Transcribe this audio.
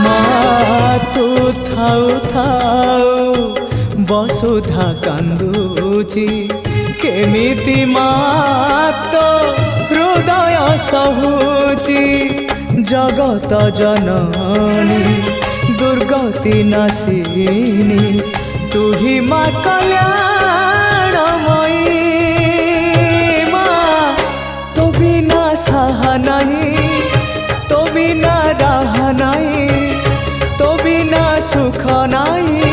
মা তু থাউ থাউ বসুধা কান্দুচি কেমিতি মা তো হৃদয় সহুচি জগত জননী দুর্গতি নাশিনী তুহি মা কল্যাণময়ী মা তো বিনা সাহা নাই তো বিনা রাহ নাই তো বিনা সুখ নাই।